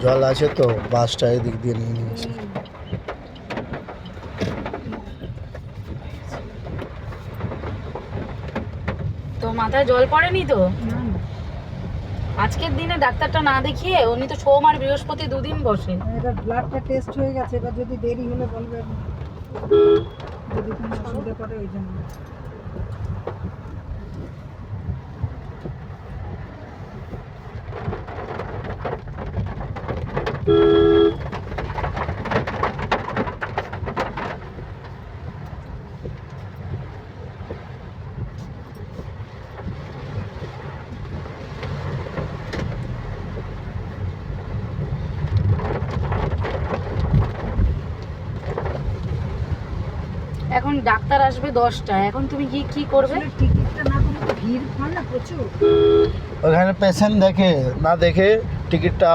জল আছে তো, বাসটা এদিক দিয়ে নিয়ে নিয়েছে। তো মাথায় জল পড়েনি তো? আজকের দিনে ডাক্তারটা না দেখিয়ে, উনি তো সোম আর বৃহস্পতি দুদিন বসে। এটা ব্লাডটা টেস্ট হয়ে গেছে, এবার যদি দেরি হলে বলবে, যদি কোনো অসুবিধা করে ওই জন্য। এখন ডাক্তার আসবে 10টা, এখন তুমি কি করবে? টিকিটটা না করে ভিড় হয় না প্রচুর। ওখানে পেশেন্ট দেখে না দেখে টিকিটটা